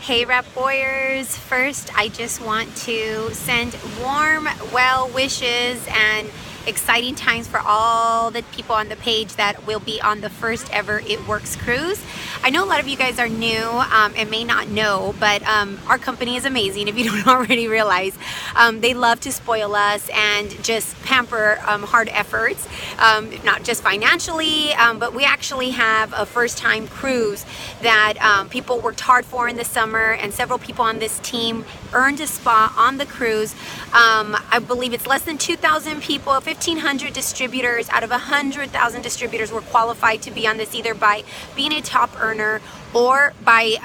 Hey Rep Warriors, first I just want to send warm well wishes and exciting times for all the people on the page that will be on the first ever It Works cruise. I know a lot of you guys are new and may not know, but our company is amazing if you don't already realize. They love to spoil us and just pamper hard efforts, not just financially, but we actually have a first time cruise that people worked hard for in the summer, and several people on this team earned a spot on the cruise. I believe it's less than 2,000 people, 1,500 distributors out of 100,000 distributors were qualified to be on this, either by being a top earner or by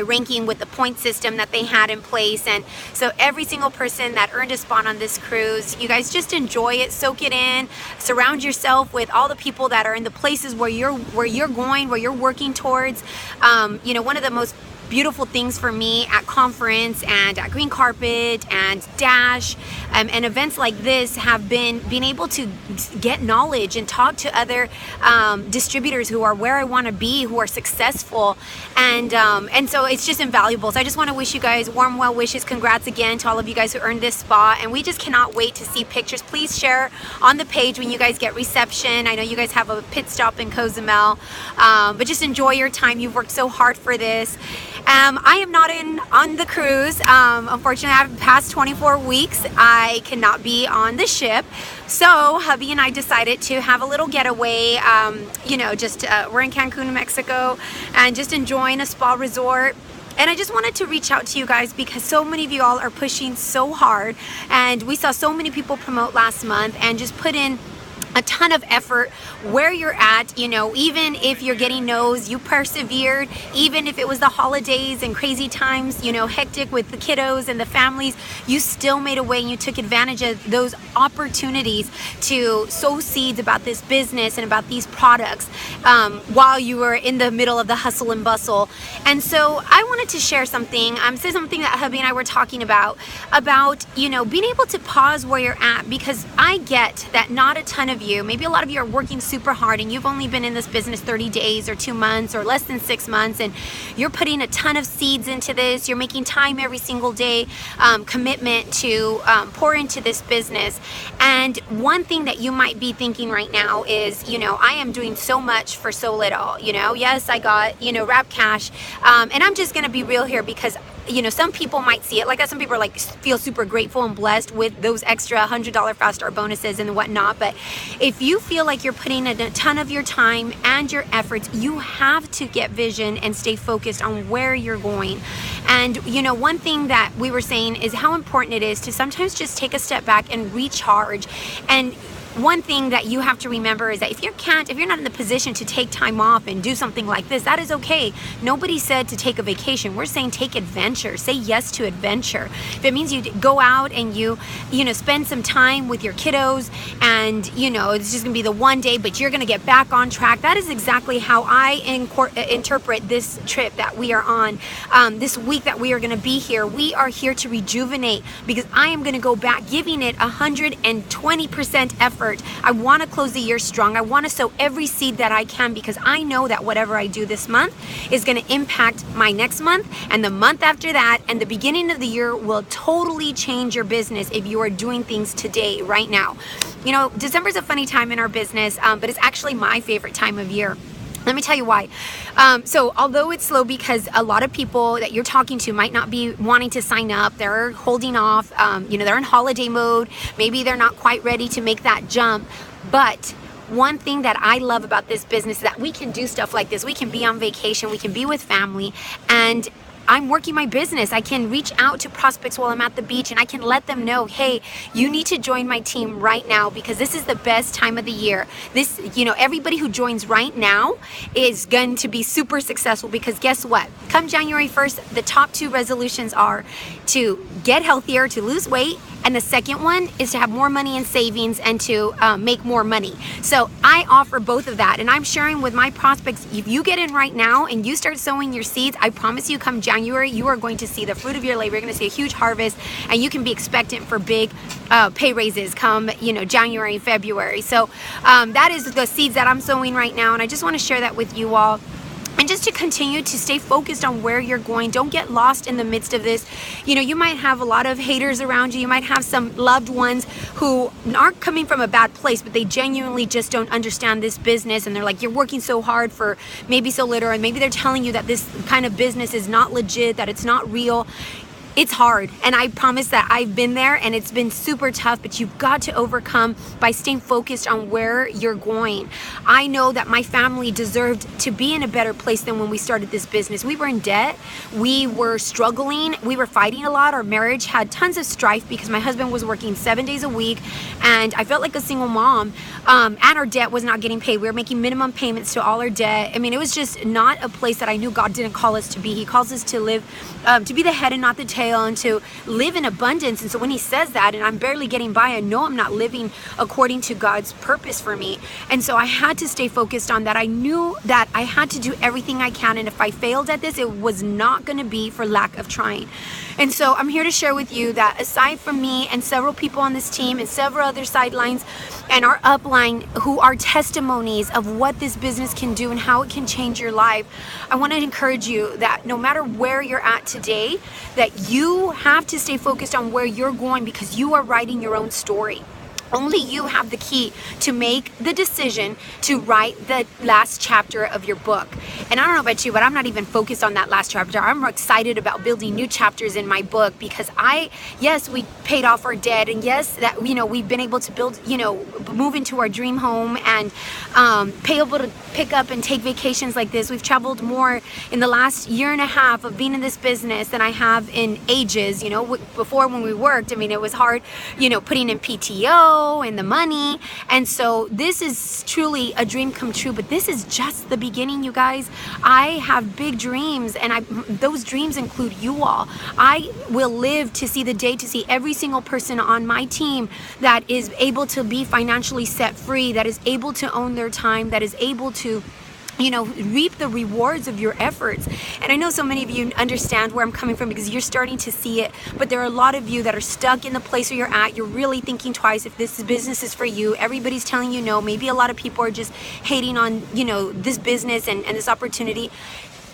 ranking with the point system that they had in place. And so every single person that earned a spot on this cruise, you guys just enjoy it, soak it in, surround yourself with all the people that are in the places where you're going, where you're working towards. One of the most beautiful things for me at conference and at Green Carpet and Dash and events like this have been being able to get knowledge and talk to other distributors who are where I want to be, who are successful, and so it's just invaluable. So I just want to wish you guys warm well wishes. Congrats again to all of you guys who earned this spot, and we just cannot wait to see pictures. Please share on the page when you guys get reception. I know you guys have a pit stop in Cozumel, but just enjoy your time. You've worked so hard for this. I am not on the cruise. Unfortunately, I've passed 24 weeks. I cannot be on the ship. So hubby and I decided to have a little getaway. We're in Cancun, Mexico, and just enjoying a spa resort. And I just wanted to reach out to you guys because so many of you all are pushing so hard, and we saw so many people promote last month and just put in a ton of effort where you're at. Even if you're getting no's, you persevered. Even if it was the holidays and crazy times, hectic with the kiddos and the families, you still made a way and you took advantage of those opportunities to sow seeds about this business and about these products while you were in the middle of the hustle and bustle. And so I wanted to share something, say something that hubby and I were talking about being able to pause where you're at, because I get that not a ton of you, maybe a lot of you are working super hard and you've only been in this business 30 days or 2 months or less than 6 months, and you're putting a ton of seeds into this. You're making time every single day, commitment to pour into this business. And one thing that you might be thinking right now is, I am doing so much for so little. Yes, I got, Rap Cash. And I'm just going to be real here because some people might see it like that. Some people are feel super grateful and blessed with those extra $100 fast start bonuses and whatnot. But if you feel like you're putting a ton of your time and your efforts, you have to get vision and stay focused on where you're going. And one thing that we were saying is how important it is to sometimes just take a step back and recharge. And one thing that you have to remember is that if you're not in the position to take time off and do something like this, that is okay. Nobody said to take a vacation. We're saying take adventure. Say yes to adventure. If it means you go out and you spend some time with your kiddos and, it's just gonna be the one day, but you're gonna get back on track. That is exactly how I interpret this trip that we are on, this week that we are gonna be here. We are here to rejuvenate because I am gonna go back giving it 120% effort. I want to close the year strong. I want to sow every seed that I can because I know that whatever I do this month is going to impact my next month and the month after that, and the beginning of the year will totally change your business if you are doing things today, right now. December is a funny time in our business, but it's actually my favorite time of year. Let me tell you why. So although it's slow because a lot of people that you're talking to might not be wanting to sign up, they're holding off, they're in holiday mode, maybe they're not quite ready to make that jump. But one thing that I love about this business is that we can do stuff like this. We can be on vacation, we can be with family, and I'm working my business. I can reach out to prospects while I'm at the beach and I can let them know, hey, you need to join my team right now because this is the best time of the year. This, everybody who joins right now is going to be super successful because guess what? Come January 1st, the top 2 resolutions are to get healthier, to lose weight, and the second one is to have more money in savings and to make more money. So I offer both of that, and I'm sharing with my prospects, if you get in right now and you start sowing your seeds, I promise you come January, you are going to see the fruit of your labor. You're going to see a huge harvest, and you can be expectant for big pay raises come January, February. So that is the seeds that I'm sowing right now, and I just want to share that with you all. and just to continue to stay focused on where you're going. Don't get lost in the midst of this. You know, you might have a lot of haters around you. You might have some loved ones who aren't coming from a bad place, but they genuinely just don't understand this business, and they're like, you're working so hard for maybe so little, and maybe they're telling you that this kind of business is not legit, that it's not real. It's hard, and I promise that I've been there, and it's been super tough, but you've got to overcome by staying focused on where you're going. I know that my family deserved to be in a better place than when we started this business. We were in debt, we were struggling, we were fighting a lot. Our marriage had tons of strife because my husband was working 7 days a week, and I felt like a single mom, and our debt was not getting paid. We were making minimum payments to all our debt. I mean, it was just not a place that I knew God didn't call us to be. He calls us to live, to be the head and not the tail, and to live in abundance. And so when he says that, and I'm barely getting by, I know I'm not living according to God's purpose for me. And so I had to stay focused on that. I knew that I had to do everything I can, and if I failed at this, it was not going to be for lack of trying. And so I'm here to share with you that aside from me and several people on this team and several other sidelines and our upline who are testimonies of what this business can do and how it can change your life, I want to encourage you that no matter where you're at today, that you have to stay focused on where you're going, because you are writing your own story. Only you have the key to make the decision to write the last chapter of your book. And I don't know about you, but I'm not even focused on that last chapter. I'm excited about building new chapters in my book, because yes, we paid off our debt, and yes, that, you know, we've been able to build, you know, move into our dream home and be able to pick up and take vacations like this. We've traveled more in the last year and a half of being in this business than I have in ages. You know, before when we worked, I mean, it was hard, you know, putting in PTO and the money. And so this is truly a dream come true, but this is just the beginning, you guys. I have big dreams, and those dreams include you all. I will live to see the day to see every single person on my team that is able to be financially set free, that is able to own their time, that is able to, you know, reap the rewards of your efforts. And I know so many of you understand where I'm coming from, because you're starting to see it, but there are a lot of you that are stuck in the place where you're at. You're really thinking twice if this business is for you. Everybody's telling you no. Maybe a lot of people are just hating on, you know, this business and this opportunity.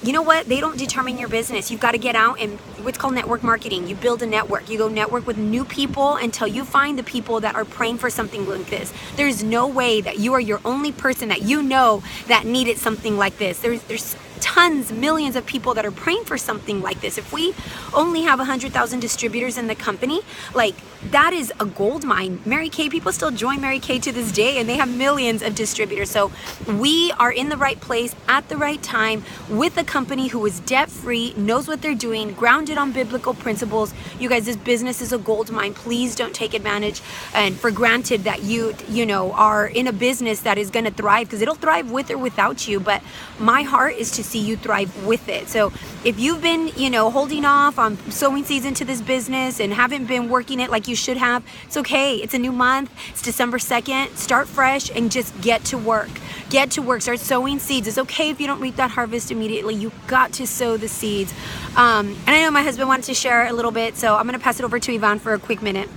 You know what? They don't determine your business. You've got to get out and what's called network marketing. You build a network. You go network with new people until you find the people that are praying for something like this. There's no way that you are your only person that you know that needed something like this. There's tons, millions of people that are praying for something like this. If we only have 100,000 distributors in the company, like, that is a gold mine. Mary Kay, people still join Mary Kay to this day, and they have millions of distributors. So we are in the right place at the right time with a company who is debt-free, knows what they're doing, grounded on biblical principles. You guys, this business is a gold mine. Please don't take advantage and for granted that you know, are in a business that is going to thrive, because it'll thrive with or without you. But my heart is to see you thrive with it. So if you've been, you know, holding off on sowing seeds into this business and haven't been working it like you should have, it's okay. It's a new month. It's December 2nd. Start fresh and just get to work. Get to work. Start sowing seeds. It's okay if you don't reap that harvest immediately. You got to sow the seeds. And I know my husband wanted to share a little bit, so I'm going to pass it over to Ivan for a quick minute.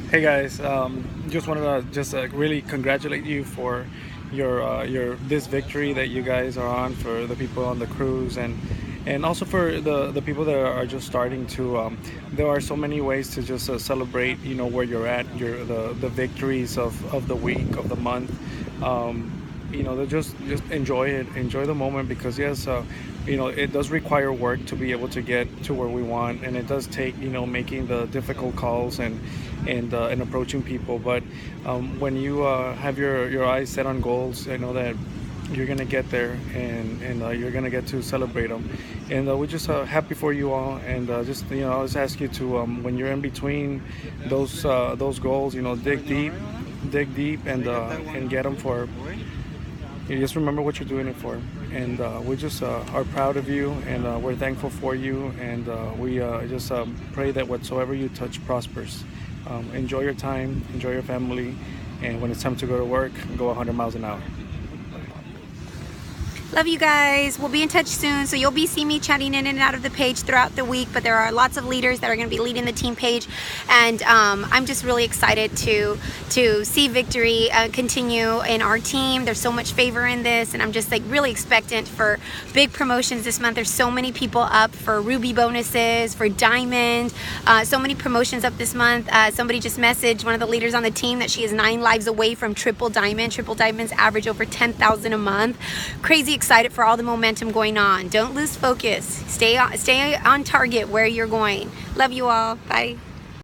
Hey guys, just wanted to just really congratulate you for your this victory that you guys are on, for the people on the cruise, and also for the people that are just starting to. There are so many ways to just celebrate, you know, where you're at, the victories of the week, of the month. You know, just enjoy it, enjoy the moment, because yes, you know, it does require work to be able to get to where we want, and it does take, you know, making the difficult calls and approaching people. But when you have your eyes set on goals, I know that you're gonna get there, and you're gonna get to celebrate them. And we're just happy for you all, and just, you know, I always ask you to when you're in between those goals, you know, dig deep and get them for. You just remember what you're doing it for, and we just are proud of you, and we're thankful for you, and we just pray that whatsoever you touch prospers. Enjoy your time, enjoy your family, and when it's time to go to work, go 100 miles an hour. Love you guys. We'll be in touch soon. So you'll be seeing me chatting in and out of the page throughout the week, but there are lots of leaders that are going to be leading the team page. And I'm just really excited to see victory continue in our team. There's so much favor in this, and I'm just like really expectant for big promotions this month. There's so many people up for Ruby bonuses, for Diamond, so many promotions up this month. Somebody just messaged one of the leaders on the team that she is 9 lives away from Triple Diamond. Triple Diamonds average over 10,000 a month. Crazy excited for all the momentum going on. Don't lose focus. Stay on target where you're going. Love you all. Bye.